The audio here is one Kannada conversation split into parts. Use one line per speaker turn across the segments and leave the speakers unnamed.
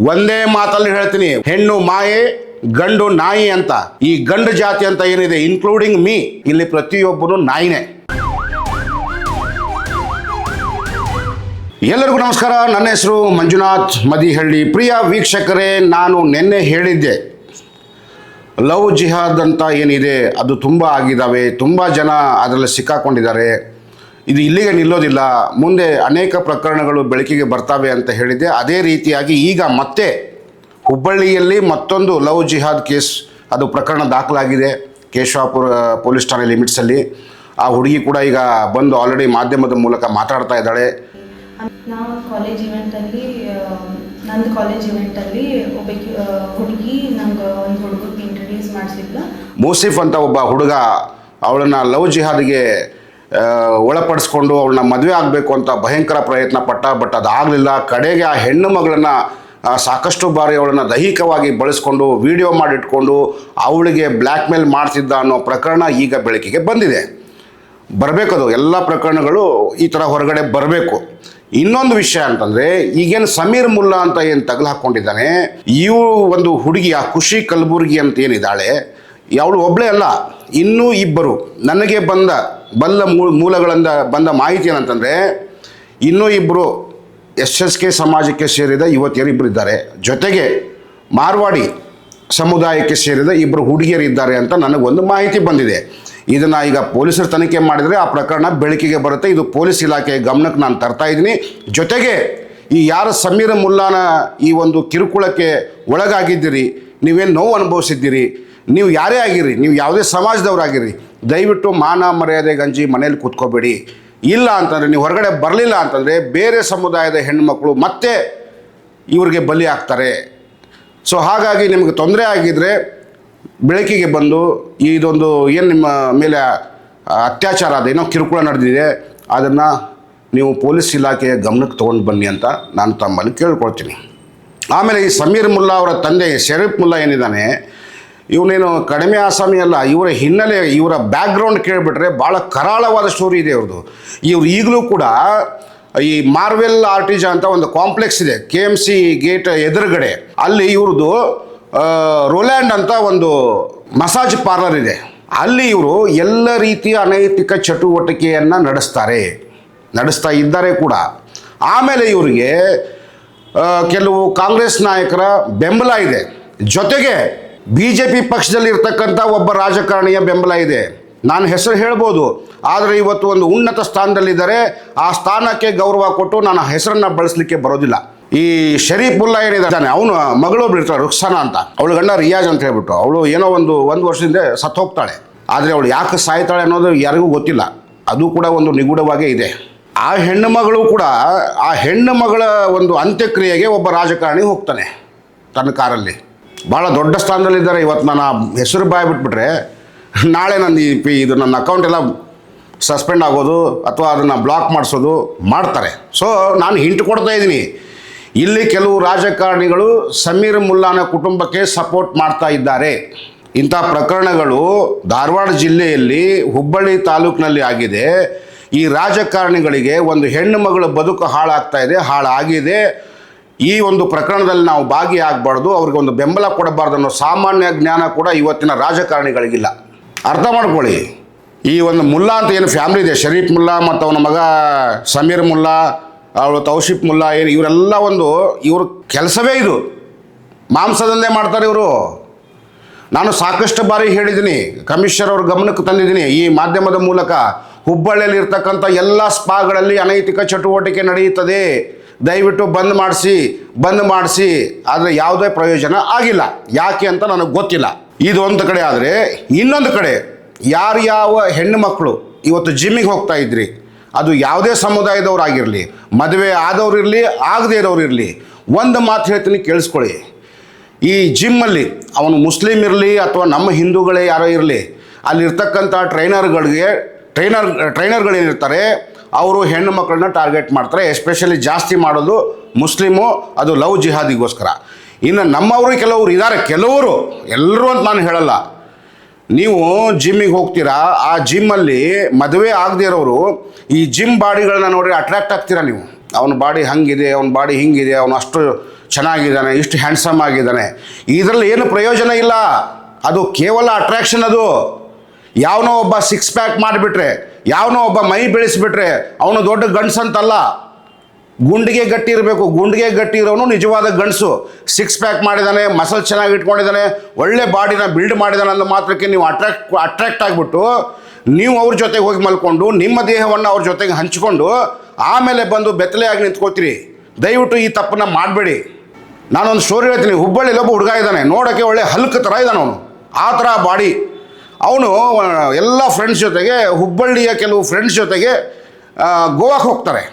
ಒಂದೇ ಮಾತಲ್ಲಿ ಹೇಳ್ತೀನಿ, ಹೆಣ್ಣು ಮಾಯೆ ಗಂಡು ನಾಯಿ ಅಂತ. ಈ ಗಂಡು ಜಾತಿ ಅಂತ ಏನಿದೆ, ಇನ್ಕ್ಲೂಡಿಂಗ್ ಮೀ, ಇಲ್ಲಿ ಪ್ರತಿಯೊಬ್ಬನು ನಾಯಿನೇ. ಎಲ್ಲರಿಗೂ ನಮಸ್ಕಾರ. ನನ್ನ ಹೆಸರು ಮಂಜುನಾಥ್ ಮದಿಹಳ್ಳಿ. ಪ್ರಿಯ ವೀಕ್ಷಕರೇ, ನಾನು ನಿನ್ನೆ ಹೇಳಿದ್ದೆ, ಲವ್ ಜಿಹಾದ್ ಅಂತ ಏನಿದೆ ಅದು ತುಂಬ ಆಗಿದ್ದಾವೆ, ತುಂಬ ಜನ ಅದರಲ್ಲಿ ಸಿಕ್ಕಾಕೊಂಡಿದ್ದಾರೆ. ಇದು ಇಲ್ಲಿಗೆ ನಿಲ್ಲೋದಿಲ್ಲ, ಮುಂದೆ ಅನೇಕ ಪ್ರಕರಣಗಳು ಬೆಳಕಿಗೆ ಬರ್ತವೆ ಅಂತ ಹೇಳಿದ್ದೆ. ಅದೇ ರೀತಿಯಾಗಿ ಈಗ ಮತ್ತೆ ಹುಬ್ಬಳ್ಳಿಯಲ್ಲಿ ಮತ್ತೊಂದು ಲವ್ ಜಿಹಾದ್ ಕೇಸ್, ಅದು ಪ್ರಕರಣ ದಾಖಲಾಗಿದೆ ಕೇಶವಾಪುರ ಪೊಲೀಸ್ ಠಾಣೆ ಲಿಮಿಟ್ಸಲ್ಲಿ. ಆ ಹುಡುಗಿ ಕೂಡ ಈಗ ಬಂದು ಆಲ್ರೆಡಿ ಮಾಧ್ಯಮದ ಮೂಲಕ ಮಾತಾಡ್ತಾ ಇದ್ದಾಳೆ.
ನಾವು ಕಾಲೇಜ್ ಇವೆಂಟಲ್ಲಿ ನಂದು ಕಾಲೇಜ್ ಇವೆಂಟಲ್ಲಿ ಒಬ್ಬ ಹುಡುಗಿ ನಂಗೆ ಒಂದು ಹುಡುಗಕ್ಕೆ ಇಂಟ್ರಡ್ಯೂಸ್ ಮಾಡಿಸಿದ್ಲು.
ಮೂಸಿಫ್ ಅಂತ ಒಬ್ಬ ಹುಡುಗ ಅವಳನ್ನು ಲವ್ ಜಿಹಾದ್ಗೆ ಒಳಪಡಿಸ್ಕೊಂಡು ಅವಳನ್ನ ಮದುವೆ ಆಗಬೇಕು ಅಂತ ಭಯಂಕರ ಪ್ರಯತ್ನ ಪಟ್ಟ. ಬಟ್ ಅದಾಗಲಿಲ್ಲ. ಕಡೆಗೆ ಆ ಹೆಣ್ಣು ಮಗಳನ್ನು ಸಾಕಷ್ಟು ಬಾರಿ ಅವಳನ್ನು ದೈಹಿಕವಾಗಿ ಬಳಸ್ಕೊಂಡು ವಿಡಿಯೋ ಮಾಡಿಟ್ಕೊಂಡು ಅವಳಿಗೆ ಬ್ಲ್ಯಾಕ್ ಮೇಲ್ ಮಾಡ್ತಿದ್ದ ಅನ್ನೋ ಪ್ರಕರಣ ಈಗ ಬೆಳಕಿಗೆ ಬಂದಿದೆ. ಬರಬೇಕದು, ಎಲ್ಲ ಪ್ರಕರಣಗಳು ಈ ಥರ ಹೊರಗಡೆ ಬರಬೇಕು. ಇನ್ನೊಂದು ವಿಷಯ ಅಂತಂದರೆ, ಈಗೇನು ಸಮೀರ್ ಮುಲ್ಲಾ ಅಂತ ಏನು ತಗಲು ಹಾಕ್ಕೊಂಡಿದ್ದಾನೆ, ಇವು ಒಂದು ಹುಡುಗಿ, ಆ ಖುಷಿ ಕಲಬುರ್ಗಿ ಅಂತ ಏನಿದ್ದಾಳೆ, ಅವಳು ಒಬ್ಬಳೇ ಅಲ್ಲ, ಇನ್ನೂ ಇಬ್ಬರು. ನನಗೆ ಬಲ್ಲ ಮೂಲಗಳಿಂದ ಬಂದ ಮಾಹಿತಿ ಏನಂತಂದರೆ, ಇನ್ನೂ ಇಬ್ಬರು SSK ಸಮಾಜಕ್ಕೆ ಸೇರಿದ ಯುವತಿಯರಿಬ್ಬರು ಇದ್ದಾರೆ, ಜೊತೆಗೆ ಮಾರ್ವಾಡಿ ಸಮುದಾಯಕ್ಕೆ ಸೇರಿದ ಇಬ್ಬರು ಹುಡುಗಿಯರಿದ್ದಾರೆ ಅಂತ ನನಗೊಂದು ಮಾಹಿತಿ ಬಂದಿದೆ. ಇದನ್ನು ಈಗ ಪೊಲೀಸರು ತನಿಖೆ ಮಾಡಿದರೆ ಆ ಪ್ರಕರಣ ಬೆಳಕಿಗೆ ಬರುತ್ತೆ. ಇದು ಪೊಲೀಸ್ ಇಲಾಖೆ ಗಮನಕ್ಕೆ ನಾನು ತರ್ತಾ ಇದ್ದೀನಿ. ಜೊತೆಗೆ ಈ ಯಾರು ಸಮೀರ್ ಮುಲ್ಲಾನ ಈ ಒಂದು ಕಿರುಕುಳಕ್ಕೆ ಒಳಗಾಗಿದ್ದೀರಿ, ನೀವೇನು ನೋವು ಅನುಭವಿಸಿದ್ದೀರಿ, ನೀವು ಯಾರೇ ಆಗಿರಿ, ನೀವು ಯಾವುದೇ ಸಮಾಜದವರಾಗಿರಿ, ದಯವಿಟ್ಟು ಮಾನ ಮರ್ಯಾದೆ ಗಂಜಿ ಮನೇಲಿ ಕೂತ್ಕೋಬೇಡಿ. ಇಲ್ಲ ಅಂತಂದರೆ, ನೀವು ಹೊರಗಡೆ ಬರಲಿಲ್ಲ ಅಂತಂದರೆ ಬೇರೆ ಸಮುದಾಯದ ಹೆಣ್ಣುಮಕ್ಕಳು ಮತ್ತೆ ಇವ್ರಿಗೆ ಬಲಿ ಆಗ್ತಾರೆ. ಸೊ ಹಾಗಾಗಿ ನಿಮಗೆ ತೊಂದರೆ ಆಗಿದ್ದರೆ ಬೆಳಕಿಗೆ ಬಂದು ಇದೊಂದು ಏನು ನಿಮ್ಮ ಮೇಲೆ ಅತ್ಯಾಚಾರ ಅದೇನೋ ಕಿರುಕುಳ ನಡೆದಿದೆ, ಅದನ್ನು ನೀವು ಪೊಲೀಸ್ ಇಲಾಖೆಯ ಗಮನಕ್ಕೆ ತೊಗೊಂಡು ಬನ್ನಿ ಅಂತ ನಾನು ತಮ್ಮಲ್ಲಿ ಕೇಳ್ಕೊಳ್ತೀನಿ. ಆಮೇಲೆ ಈ ಸಮೀರ್ ಮುಲ್ಲಾ ಅವರ ತಂದೆ ಶರೀಫ್ ಮುಲ್ಲಾ ಏನಿದ್ದಾನೆ, ಇವನೇನು ಕಡಿಮೆ ಆಸಾಮಿ ಅಲ್ಲ. ಇವರ ಹಿನ್ನೆಲೆ, ಇವರ ಬ್ಯಾಕ್ಗ್ರೌಂಡ್ ಕೇಳಿಬಿಟ್ರೆ ಭಾಳ ಕರಾಳವಾದ ಸ್ಟೋರಿ ಇದೆ ಇವ್ರದ್ದು. ಇವ್ರು ಈಗಲೂ ಕೂಡ ಈ ಮಾರ್ವೆಲ್ ಆರ್ಟಿಜಾ ಅಂತ ಒಂದು ಕಾಂಪ್ಲೆಕ್ಸ್ ಇದೆ KMC ಗೇಟ್ ಎದುರುಗಡೆ, ಅಲ್ಲಿ ಇವ್ರದ್ದು ರೋಲ್ಯಾಂಡ್ ಅಂತ ಒಂದು ಮಸಾಜ್ ಪಾರ್ಲರ್ ಇದೆ. ಅಲ್ಲಿ ಇವರು ಎಲ್ಲ ರೀತಿಯ ಅನೈತಿಕ ಚಟುವಟಿಕೆಯನ್ನು ನಡೆಸ್ತಾ ಇದ್ದಾರೆ ಕೂಡ. ಆಮೇಲೆ ಇವರಿಗೆ ಕೆಲವು ಕಾಂಗ್ರೆಸ್ ನಾಯಕರ ಬೆಂಬಲ ಇದೆ, ಜೊತೆಗೆ BJP ಪಕ್ಷದಲ್ಲಿ ಇರ್ತಕ್ಕಂಥ ಒಬ್ಬ ರಾಜಕಾರಣಿಯ ಬೆಂಬಲ ಇದೆ. ನಾನು ಹೆಸರು ಹೇಳ್ಬೋದು, ಆದರೆ ಇವತ್ತು ಒಂದು ಉನ್ನತ ಸ್ಥಾನದಲ್ಲಿದ್ದಾರೆ. ಆ ಸ್ಥಾನಕ್ಕೆ ಗೌರವ ಕೊಟ್ಟು ನಾನು ಹೆಸರನ್ನು ಬಳಸಲಿಕ್ಕೆ ಬರೋದಿಲ್ಲ. ಈ ಶರೀಫ್ ಮುಲ್ಲಾ ಏನಿದ್ದಾನೆ, ಅವನು ಮಗಳೊಬ್ರು ಇರ್ತಾಳೆ ರುಕ್ಸಾನಾ ಅಂತ, ಅವಳು ಗಂಡ ರಿಯಾಜ್ ಅಂತ ಹೇಳ್ಬಿಟ್ಟು, ಅವಳು ಏನೋ ಒಂದು ವರ್ಷದಿಂದ ಸತ್ತು ಹೋಗ್ತಾಳೆ. ಆದರೆ ಅವಳು ಯಾಕೆ ಸಾಯ್ತಾಳೆ ಅನ್ನೋದು ಯಾರಿಗೂ ಗೊತ್ತಿಲ್ಲ. ಅದು ಕೂಡ ಒಂದು ನಿಗೂಢವಾಗೇ ಇದೆ. ಆ ಹೆಣ್ಣು ಮಗಳು ಕೂಡ, ಆ ಹೆಣ್ಣು ಮಗಳ ಒಂದು ಅಂತ್ಯಕ್ರಿಯೆಗೆ ಒಬ್ಬ ರಾಜಕಾರಣಿ ಹೋಗ್ತಾನೆ ತನ್ನ ಕಾರಲ್ಲಿ. ಭಾಳ ದೊಡ್ಡ ಸ್ಥಾನದಲ್ಲಿದ್ದಾರೆ. ಇವತ್ತು ನಾನು ಹೆಸರು ಬಿಟ್ಬಿಟ್ರೆ ನಾಳೆ ಇದು ನನ್ನ ಅಕೌಂಟ್ ಎಲ್ಲ ಸಸ್ಪೆಂಡ್ ಆಗೋದು ಅಥವಾ ಅದನ್ನು ಬ್ಲಾಕ್ ಮಾಡಿಸೋದು ಮಾಡ್ತಾರೆ. ಸೊ ನಾನು ಹಿಂಟ್ ಕೊಡ್ತಾ ಇದ್ದೀನಿ, ಇಲ್ಲಿ ಕೆಲವು ರಾಜಕಾರಣಿಗಳು ಸಮೀರ್ ಮುಲ್ಲಾನ ಕುಟುಂಬಕ್ಕೆ ಸಪೋರ್ಟ್ ಮಾಡ್ತಾ ಇದ್ದಾರೆ. ಇಂಥ ಪ್ರಕರಣಗಳು ಧಾರವಾಡ ಜಿಲ್ಲೆಯಲ್ಲಿ ಹುಬ್ಬಳ್ಳಿ ತಾಲೂಕಿನಲ್ಲಿ ಆಗಿದೆ. ಈ ರಾಜಕಾರಣಿಗಳಿಗೆ ಒಂದು ಹೆಣ್ಣು ಮಗಳ ಬದುಕು ಹಾಳಾಗಿದೆ. ಈ ಒಂದು ಪ್ರಕರಣದಲ್ಲಿ ನಾವು ಭಾಗಿಯಾಗಬಾರ್ದು, ಅವ್ರಿಗೆ ಒಂದು ಬೆಂಬಲ ಕೊಡಬಾರ್ದು ಅನ್ನೋ ಸಾಮಾನ್ಯ ಜ್ಞಾನ ಕೂಡ ಇವತ್ತಿನ ರಾಜಕಾರಣಿಗಳಿಗಿಲ್ಲ. ಅರ್ಥ ಮಾಡ್ಕೊಳ್ಳಿ. ಈ ಒಂದು ಮುಲ್ಲಾ ಅಂತ ಏನು ಫ್ಯಾಮಿಲಿ ಇದೆ, ಶರೀಫ್ ಮುಲ್ಲಾ ಮತ್ತು ಅವನ ಮಗ ಸಮೀರ್ ಮುಲ್ಲಾ, ಅವಳು ತೌಸಿಫ್ ಮುಲ್ಲಾ, ಏನು ಇವರೆಲ್ಲ ಇವ್ರ ಕೆಲಸವೇ ಇದು, ಮಾಂಸದಂಧೆ ಮಾಡ್ತಾರೆ ಇವರು. ನಾನು ಸಾಕಷ್ಟು ಬಾರಿ ಹೇಳಿದ್ದೀನಿ, ಕಮಿಷನರ್ ಅವ್ರ ಗಮನಕ್ಕೆ ತಂದಿದ್ದೀನಿ ಈ ಮಾಧ್ಯಮದ ಮೂಲಕ. ಹುಬ್ಬಳ್ಳಿಯಲ್ಲಿ ಇರ್ತಕ್ಕಂಥ ಎಲ್ಲ ಸ್ಪಾಗಳಲ್ಲಿ ಅನೈತಿಕ ಚಟುವಟಿಕೆ ನಡೆಯುತ್ತದೆ, ದಯವಿಟ್ಟು ಬಂದ್ ಮಾಡಿಸಿ. ಆದರೆ ಯಾವುದೇ ಪ್ರಯೋಜನ ಆಗಿಲ್ಲ. ಯಾಕೆ ಅಂತ ನನಗೆ ಗೊತ್ತಿಲ್ಲ. ಇದು ಒಂದು ಕಡೆ ಆದರೆ, ಇನ್ನೊಂದು ಕಡೆ ಯಾವ ಹೆಣ್ಣು ಮಕ್ಕಳು ಇವತ್ತು ಜಿಮ್ಮಿಗೆ ಹೋಗ್ತಾ ಇದ್ರಿ, ಅದು ಯಾವುದೇ ಸಮುದಾಯದವರಾಗಿರಲಿ, ಮದುವೆ ಆದವ್ರು ಇರಲಿ, ಆಗದೇ ಇರೋರು ಇರಲಿ, ಒಂದು ಮಾತು ಹೇಳ್ತೀನಿ ಕೇಳಿಸ್ಕೊಳ್ಳಿ. ಈ ಜಿಮ್ಮಲ್ಲಿ ಅವನು ಮುಸ್ಲಿಮ್ ಇರಲಿ ಅಥವಾ ನಮ್ಮ ಹಿಂದೂಗಳೇ ಯಾರೋ ಇರಲಿ, ಅಲ್ಲಿರ್ತಕ್ಕಂಥ ಟ್ರೈನರ್ಗಳೇನಿರ್ತಾರೆ ಅವರು ಹೆಣ್ಣು ಮಕ್ಕಳನ್ನ ಟಾರ್ಗೆಟ್ ಮಾಡ್ತಾರೆ. ಎಸ್ಪೆಷಲಿ ಜಾಸ್ತಿ ಮಾಡೋದು ಮುಸ್ಲಿಮು, ಅದು ಲವ್ ಜಿಹಾದಿಗೋಸ್ಕರ. ಇನ್ನು ನಮ್ಮವರು ಕೆಲವರು ಇದ್ದಾರೆ, ಕೆಲವರು, ಎಲ್ಲರೂ ಅಂತ ನಾನು ಹೇಳಲ್ಲ. ನೀವು ಜಿಮ್ಮಿಗೆ ಹೋಗ್ತೀರಾ, ಆ ಜಿಮ್ಮಲ್ಲಿ ಮದುವೆ ಆಗದೇ ಇರೋರು ಈ ಜಿಮ್ ಬಾಡಿಗಳನ್ನ ನೋಡಿ ಅಟ್ರಾಕ್ಟ್ ಆಗ್ತೀರಾ ನೀವು. ಅವನ ಬಾಡಿ ಹಂಗಿದೆ, ಅವನ ಬಾಡಿ ಹಿಂಗಿದೆ, ಅವನು ಅಷ್ಟು ಚೆನ್ನಾಗಿದ್ದಾನೆ, ಇಷ್ಟು ಹ್ಯಾಂಡ್ಸಮ್ ಆಗಿದ್ದಾನೆ. ಇದರಲ್ಲಿ ಏನು ಪ್ರಯೋಜನ ಇಲ್ಲ. ಅದು ಕೇವಲ ಅಟ್ರಾಕ್ಷನ್. ಅದು ಯಾವನೋ ಒಬ್ಬ ಸಿಕ್ಸ್ ಪ್ಯಾಕ್ ಮಾಡಿಬಿಟ್ರೆ, ಯಾವನೋ ಒಬ್ಬ ಮೈ ಬೆಳೆಸಿಬಿಟ್ರೆ ಅವನು ದೊಡ್ಡ ಗಂಡಸಂತಲ್ಲ. ಗುಂಡಿಗೆ ಗಟ್ಟಿ ಇರಬೇಕು. ಗುಂಡಿಗೆ ಗಟ್ಟಿ ಇರೋನು ನಿಜವಾದ ಗಂಡಸು. ಸಿಕ್ಸ್ ಪ್ಯಾಕ್ ಮಾಡಿದ್ದಾನೆ, ಮಸಲ್ ಚೆನ್ನಾಗಿ ಇಟ್ಕೊಂಡಿದ್ದಾನೆ, ಒಳ್ಳೆ ಬಾಡಿನ ಬಿಲ್ಡ್ ಮಾಡಿದ್ದಾನೆ ಅನ್ನೋ ಮಾತ್ರಕ್ಕೆ ನೀವು ಅಟ್ರಾಕ್ಟ್ ಆಗಿಬಿಟ್ಟು ನೀವು ಅವ್ರ ಜೊತೆಗೆ ಹೋಗಿ ಮಲ್ಕೊಂಡು ನಿಮ್ಮ ದೇಹವನ್ನು ಅವ್ರ ಜೊತೆಗೆ ಹಂಚಿಕೊಂಡು ಆಮೇಲೆ ಬಂದು ಬೆತ್ತಲೆಯಾಗಿ ನಿಂತ್ಕೋತೀರಿ. ದಯವಿಟ್ಟು ಈ ತಪ್ಪನ್ನು ಮಾಡಬೇಡಿ. ನಾನೊಂದು ಸ್ಟೋರಿ ಹೇಳ್ತೀನಿ. ಹುಬ್ಬಳ್ಳಿಲಿ ಒಬ್ಬ ಹುಡುಗ ಇದ್ದಾನೆ, ನೋಡೋಕ್ಕೆ ಒಳ್ಳೆ ಹಲ್ಕ್ ಥರ ಇದ್ದಾನೆ ಅವನು, ಆ ಥರ ಬಾಡಿ. ಅವನು ಎಲ್ಲ ಫ್ರೆಂಡ್ಸ್ ಜೊತೆಗೆ, ಹುಬ್ಬಳ್ಳಿಯ ಕೆಲವು ಫ್ರೆಂಡ್ಸ್ ಜೊತೆಗೆ ಗೋವಾಕ್ಕೆ ಹೋಗ್ತಾರೆ.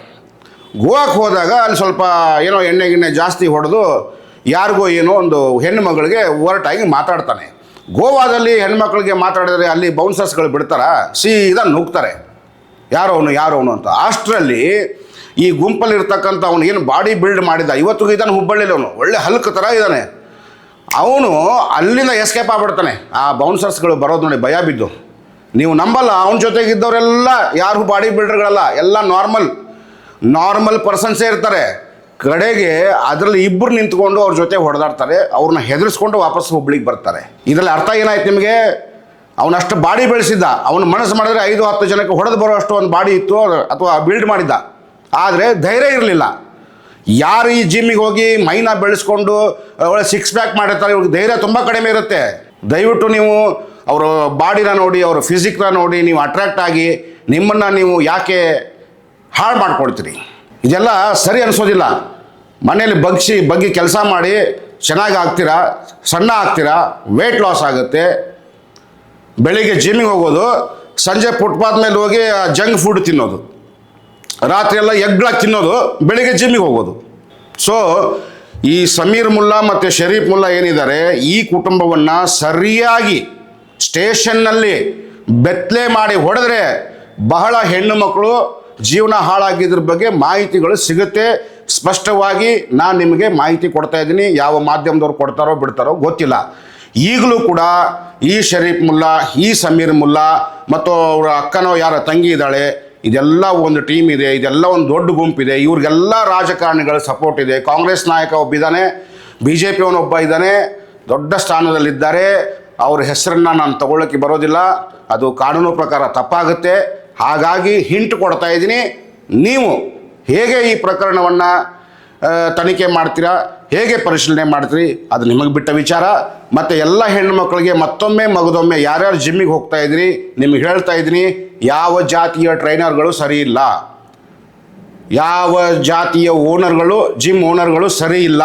ಗೋವಾಕ್ಕೆ ಹೋದಾಗ ಅಲ್ಲಿ ಸ್ವಲ್ಪ ಏನೋ ಎಣ್ಣೆ ಗಿಣ್ಣೆ ಜಾಸ್ತಿ ಹೊಡೆದು ಯಾರಿಗೋ ಏನೋ ಒಂದು ಹೆಣ್ಣು ಮಗಳಿಗೆ ಒರಟಾಗಿ ಮಾತಾಡ್ತಾನೆ. ಗೋವಾದಲ್ಲಿ ಹೆಣ್ಮಕ್ಳಿಗೆ ಮಾತಾಡಿದ್ರೆ ಅಲ್ಲಿ ಬೌನ್ಸರ್ಸ್ಗಳು ಬಿಡ್ತಾರ, ಸೀದಾ ನುಗ್ತಾರೆ ಯಾರೋ ಅವನು ಅಂತ. ಅಷ್ಟರಲ್ಲಿ ಈ ಗುಂಪಲ್ಲಿರ್ತಕ್ಕಂಥ ಅವನು ಏನು ಬಾಡಿ ಬಿಲ್ಡ್ ಮಾಡಿದ, ಇವತ್ತಿಗೂ ಇದ್ದಾನೆ ಹುಬ್ಬಳ್ಳಿಲಿ, ಅವನು ಒಳ್ಳೆ ಹಲ್ಕ್ ಥರ ಇದ್ದಾನೆ. ಅವನು ಅಲ್ಲಿಂದ ಎಸ್ಕೇಪ್ ಆಗ್ಬಿಡ್ತಾನೆ. ಆ ಬೌನ್ಸರ್ಸ್ಗಳು ಬರೋದು ನೋಡಿ ಭಯ ಬಿದ್ದು. ನೀವು ನಂಬಲ್ಲ, ಅವನ ಜೊತೆಗಿದ್ದವರೆಲ್ಲ ಯಾರು ಬಾಡಿ ಬಿಲ್ಡರ್ಗಳಲ್ಲ, ಎಲ್ಲ ನಾರ್ಮಲ್ ಪರ್ಸನ್ಸೇ ಇರ್ತಾರೆ. ಕಡೆಗೆ ಅದರಲ್ಲಿ ಇಬ್ಬರು ನಿಂತ್ಕೊಂಡು ಅವ್ರ ಜೊತೆ ಹೊಡೆದಾಡ್ತಾರೆ, ಅವ್ರನ್ನ ಹೆದರಿಸ್ಕೊಂಡು ವಾಪಸ್ ಹುಬ್ಳಿಗೆ ಬರ್ತಾರೆ. ಇದರಲ್ಲಿ ಅರ್ಥ ಏನಾಯ್ತು ನಿಮಗೆ? ಅವನಷ್ಟು ಬಾಡಿ ಬೆಳೆಸಿದ್ದ, ಅವನು ಮನಸ್ಸು ಮಾಡಿದ್ರೆ 5-10 ಜನಕ್ಕೆ ಹೊಡೆದು ಬರೋ ಅಷ್ಟು ಒಂದು ಬಾಡಿ ಇತ್ತು ಅಥವಾ ಬಿಲ್ಡ್ ಮಾಡಿದ್ದ. ಆದರೆ ಧೈರ್ಯ ಇರಲಿಲ್ಲ. ಯಾರು ಈ ಜಿಮ್ಮಿಗೆ ಹೋಗಿ ಮೈನ ಬೆಳೆಸ್ಕೊಂಡು ಒಳ್ಳೆ ಸಿಕ್ಸ್ ಪ್ಯಾಕ್ ಮಾಡಿರ್ತಾರೆ, ಇವ್ರಿಗೆ ಧೈರ್ಯ ತುಂಬ ಕಡಿಮೆ ಇರುತ್ತೆ. ದಯವಿಟ್ಟು ನೀವು ಅವರ ಬಾಡಿನ ನೋಡಿ, ಅವರ ಫಿಸಿಕ್ನ ನೋಡಿ ನೀವು ಅಟ್ರಾಕ್ಟ್ ಆಗಿ ನಿಮ್ಮನ್ನು ನೀವು ಯಾಕೆ ಹಾಳು ಮಾಡ್ಕೊಳ್ತೀರಿ? ಇದೆಲ್ಲ ಸರಿ ಅನಿಸೋದಿಲ್ಲ. ಮನೇಲಿ ಬಗ್ಗಿ ಕೆಲಸ ಮಾಡಿ ಚೆನ್ನಾಗಿ ಆಗ್ತೀರಾ, ಸಣ್ಣ ಆಗ್ತೀರಾ, ವೆಯ್ಟ್ ಲಾಸ್ ಆಗುತ್ತೆ. ಬೆಳಿಗ್ಗೆ ಜಿಮ್ಮಿಗೆ ಹೋಗೋದು, ಸಂಜೆ ಫುಟ್ಪಾತ್ ಮೇಲೆ ಹೋಗಿ ಜಂಕ್ ಫುಡ್ ತಿನ್ನೋದು, ರಾತ್ರಿ ಎಲ್ಲ ಎಗ್ಗಳಾಗಿ ತಿನ್ನೋದು, ಬೆಳಿಗ್ಗೆ ಜಿಮ್ಮಿಗೆ ಹೋಗೋದು. ಸೊ ಈ ಸಮೀರ್ ಮುಲ್ಲಾ ಮತ್ತು ಶರೀಫ್ ಮುಲ್ಲಾ ಏನಿದ್ದಾರೆ, ಈ ಕುಟುಂಬವನ್ನು ಸರಿಯಾಗಿ ಸ್ಟೇಷನ್ನಲ್ಲಿ ಬೆತ್ತಲೆ ಮಾಡಿ ಹೊಡೆದ್ರೆ ಬಹಳ ಹೆಣ್ಣು ಮಕ್ಕಳು ಜೀವನ ಹಾಳಾಗಿದ್ರ ಬಗ್ಗೆ ಮಾಹಿತಿಗಳು ಸಿಗುತ್ತೆ. ಸ್ಪಷ್ಟವಾಗಿ ನಾನು ನಿಮಗೆ ಮಾಹಿತಿ ಕೊಡ್ತಾ ಇದ್ದೀನಿ. ಯಾವ ಮಾಧ್ಯಮದವ್ರು ಕೊಡ್ತಾರೋ ಬಿಡ್ತಾರೋ ಗೊತ್ತಿಲ್ಲ. ಈಗಲೂ ಕೂಡ ಈ ಶರೀಫ್ ಮುಲ್ಲಾ, ಈ ಸಮೀರ್ ಮುಲ್ಲಾ ಮತ್ತು ಅವರ ಅಕ್ಕನೋ ಯಾರ ತಂಗಿ ಇದ್ದಾಳೆ, ಇದೆಲ್ಲ ಒಂದು ಟೀಮ್ ಇದೆ, ಇದೆಲ್ಲ ಒಂದು ದೊಡ್ಡ ಗುಂಪಿದೆ. ಇವ್ರಿಗೆಲ್ಲ ರಾಜಕಾರಣಿಗಳ ಸಪೋರ್ಟ್ ಇದೆ. ಕಾಂಗ್ರೆಸ್ ನಾಯಕ ಒಬ್ಬಿದ್ದಾನೆ, BJP ಒಬ್ಬ ಇದ್ದಾನೆ, ದೊಡ್ಡ ಸ್ಥಾನದಲ್ಲಿದ್ದಾರೆ. ಅವ್ರ ಹೆಸರನ್ನು ನಾನು ತಗೊಳ್ಳೋಕ್ಕೆ ಬರೋದಿಲ್ಲ, ಅದು ಕಾನೂನು ಪ್ರಕಾರ ತಪ್ಪಾಗುತ್ತೆ. ಹಾಗಾಗಿ ಹಿಂಟ್ ಕೊಡ್ತಾ ಇದ್ದೀನಿ. ನೀವು ಹೇಗೆ ಈ ಪ್ರಕರಣವನ್ನು ತನಿಖೆ ಮಾಡ್ತೀರಾ, ಹೇಗೆ ಪರಿಶೀಲನೆ ಮಾಡ್ತೀರಿ, ಅದು ನಿಮಗೆ ಬಿಟ್ಟ ವಿಚಾರ. ಮತ್ತು ಎಲ್ಲ ಹೆಣ್ಣು ಮಕ್ಕಳಿಗೆ ಮತ್ತೊಮ್ಮೆ ಮಗದೊಮ್ಮೆ ಯಾರ್ಯಾರು ಜಿಮ್ಮಿಗೆ ಹೋಗ್ತಾ ಇದ್ದೀರಿ, ನಿಮಗೆ ಹೇಳ್ತಾ ಇದ್ದೀನಿ, ಯಾವ ಜಾತಿಯ ಟ್ರೈನರ್ಗಳು ಸರಿ ಇಲ್ಲ, ಯಾವ ಜಾತಿಯ ಓನರ್ಗಳು, ಜಿಮ್ ಓನರ್ಗಳು ಸರಿ ಇಲ್ಲ.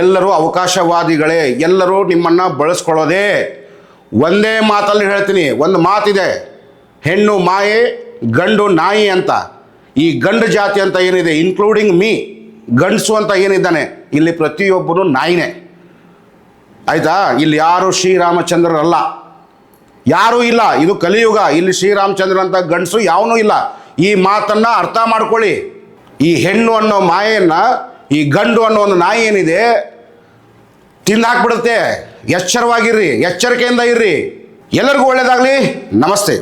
ಎಲ್ಲರೂ ಅವಕಾಶವಾದಿಗಳೇ, ಎಲ್ಲರೂ ನಿಮ್ಮನ್ನು ಬಳಸ್ಕೊಳ್ಳೋದೇ. ಒಂದೇ ಮಾತಲ್ಲಿ ಹೇಳ್ತೀನಿ, ಒಂದು ಮಾತಿದೆ, ಹೆಣ್ಣು ಮಾಯೆ ಗಂಡು ನಾಯಿ ಅಂತ. ಈ ಗಂಡು ಜಾತಿ ಅಂತ ಏನಿದೆ, ಇನ್ಕ್ಲೂಡಿಂಗ್ ಮೀ, ಗಂಡಸು ಅಂತ ಏನಿದ್ದಾನೆ, ಇಲ್ಲಿ ಪ್ರತಿಯೊಬ್ಬರು ನಾಯಿನೇ. ಆಯಿತಾ? ಇಲ್ಲಿ ಯಾರು ಶ್ರೀರಾಮಚಂದ್ರರಲ್ಲ, ಯಾರೂ ಇಲ್ಲ. ಇದು ಕಲಿಯುಗ. ಇಲ್ಲಿ ಶ್ರೀರಾಮಚಂದ್ರ ಅಂತ ಗಂಡಸು ಯಾವನೂ ಇಲ್ಲ. ಈ ಮಾತನ್ನು ಅರ್ಥ ಮಾಡ್ಕೊಳ್ಳಿ. ಈ ಹೆಣ್ಣು ಅನ್ನೋ ಮಾಯೆಯನ್ನು ಈ ಗಂಡು ಅನ್ನೋ ಒಂದು ನಾಯಿ ಏನಿದೆ ತಿಂದಾಕ್ಬಿಡುತ್ತೆ. ಎಚ್ಚರವಾಗಿರ್ರಿ, ಎಚ್ಚರಿಕೆಯಿಂದ ಇರ್ರಿ. ಎಲ್ಲರಿಗೂ ಒಳ್ಳೆಯದಾಗಲಿ. ನಮಸ್ತೆ.